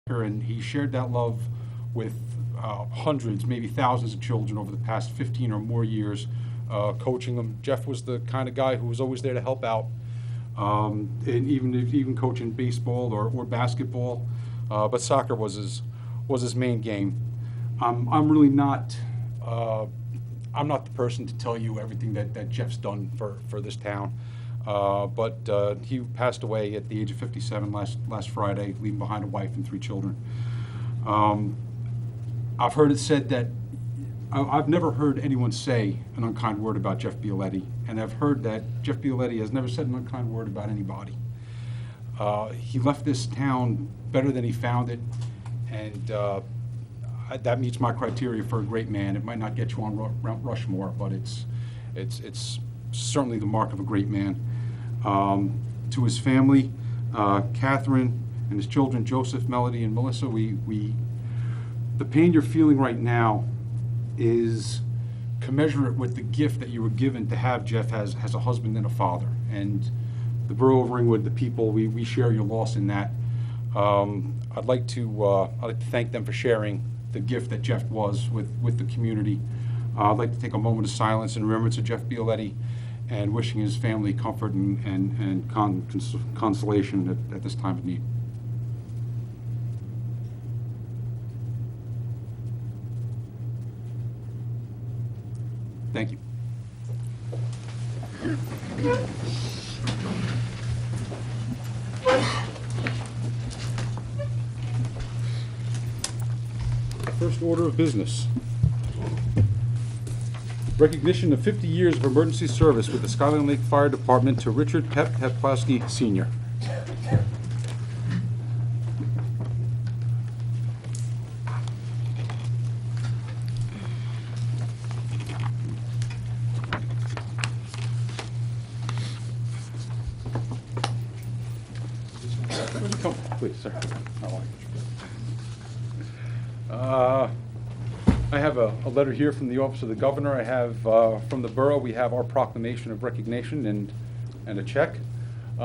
and he shared that love with hundreds, maybe thousands of children over the past 15 or more years, coaching them. Jeff was the kind of guy who was always there to help out, and even coaching baseball or basketball, but soccer was his main game. I'm really not. I'm not the person to tell you everything that Jeff's done for this town. But he passed away at the age of 57 last Friday, leaving behind a wife and 3 children. I've heard it said that I've never heard anyone say an unkind word about Jeff Bioletti, and I've heard that Jeff Bioletti has never said an unkind word about anybody. He left this town better than he found it, and that meets my criteria for a great man. It might not get you on Mount Rushmore, but it's certainly the mark of a great man. To his family, Catherine and his children, Joseph, Melody, and Melissa, the pain you're feeling right now is commensurate with the gift that you were given to have Jeff as a husband and a father. And the Borough of Ringwood, the people, we share your loss in that. I'd like to thank them for sharing the gift that Jeff was with the community. I'd like to take a moment of silence in remembrance of Jeff Bioletti and wishing his family comfort and consolation at this time of need. Thank you. First order of business. Recognition of 50 years of emergency service with the Skyline Lake Fire Department to Richard Peplowski, Sr. Come, please, sir. I have a letter here from the Office of the Governor. I have from the Borough, we have our proclamation of recognition and a check. I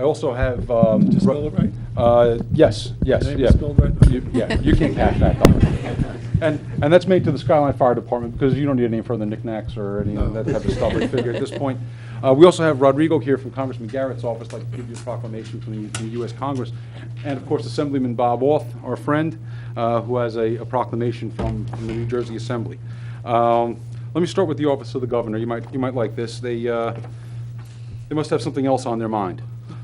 also have... Did you spell it right? Yes, Name yeah. spelled right? You can cash that though. And that's made to the Skyline Fire Department because you don't need any further knickknacks or any of that type of stuff. I figure at this point. We also have Rodrigo here from Congressman Garrett's office, like to give you a proclamation from the U.S. Congress. And of course, Assemblyman Bob Orth, our friend, who has a proclamation from the New Jersey Assembly. Let me start with the Office of the Governor. You might like this. They must have something else on their mind.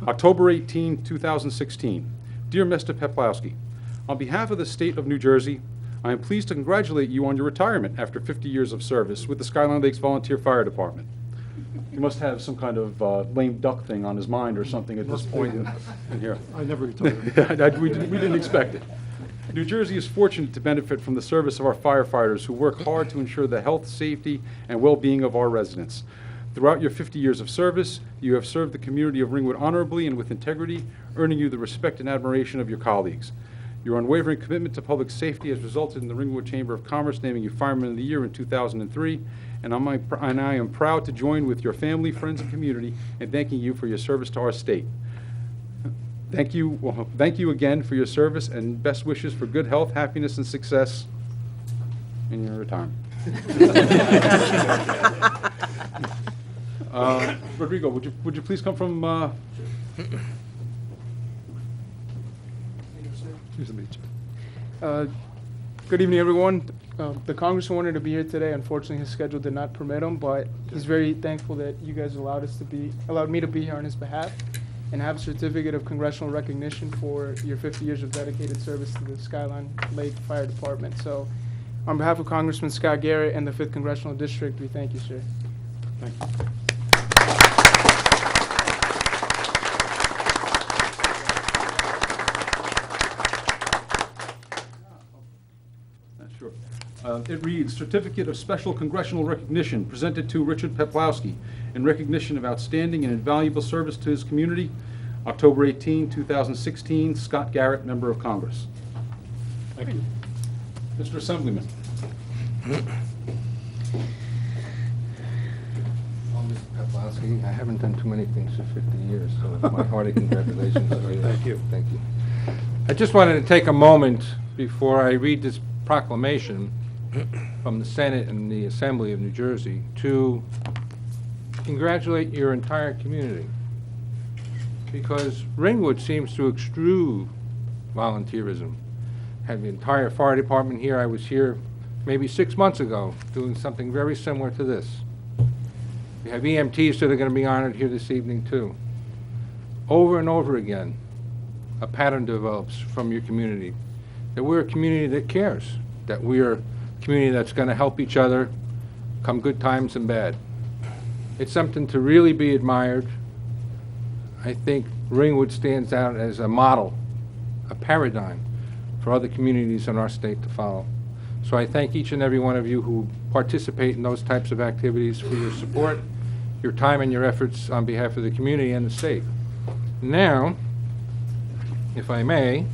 October 18, 2016. Dear Mr. Peplowski, on behalf of the state of New Jersey, I am pleased to congratulate you on your retirement after 50 years of service with the Skyline Lakes Volunteer Fire Department. He must have some kind of lame duck thing on his mind or something at this point in here. I never retired. we didn't expect it. New Jersey is fortunate to benefit from the service of our firefighters who work hard to ensure the health, safety, and well-being of our residents. Throughout your 50 years of service, you have served the community of Ringwood honorably and with integrity, earning you the respect and admiration of your colleagues. Your unwavering commitment to public safety has resulted in the Ringwood Chamber of Commerce naming you Fireman of the Year in 2003, and I am proud to join with your family, friends, and community in thanking you for your service to our state. Thank you again for your service and best wishes for good health, happiness, and success in your retirement. Rodrigo, would you please come from? Good evening, everyone. The Congressman wanted to be here today. Unfortunately, his schedule did not permit him, but he's very thankful that you guys allowed me to be here on his behalf and have a certificate of congressional recognition for your 50 years of dedicated service to the Skyline Lake Fire Department. So, on behalf of Congressman Scott Garrett and the 5th Congressional District, we thank you, sir. Thank you. Sure. It reads, Certificate of Special Congressional Recognition presented to Richard Peplowski in recognition of outstanding and invaluable service to his community, October 18, 2016, Scott Garrett, Member of Congress. Thank you. Mr. Assemblyman. Peplowski, I haven't done too many things for 50 years, so my hearty congratulations. Thank you. Thank you. I just wanted to take a moment before I read this proclamation from the Senate and the Assembly of New Jersey to congratulate your entire community, because Ringwood seems to extrude volunteerism. Had the entire fire department here. I was here maybe 6 months ago doing something very similar to this. We have EMTs that are going to be honored here this evening too. Over and over again, a pattern develops from your community, that we're a community that cares, that we're a community that's going to help each other come good times and bad. It's something to really be admired. I think Ringwood stands out as a model, a paradigm for other communities in our state to follow. So I thank each and every one of you who participate in those types of activities for your support, your time and your efforts on behalf of the community and the state. Now, if I may,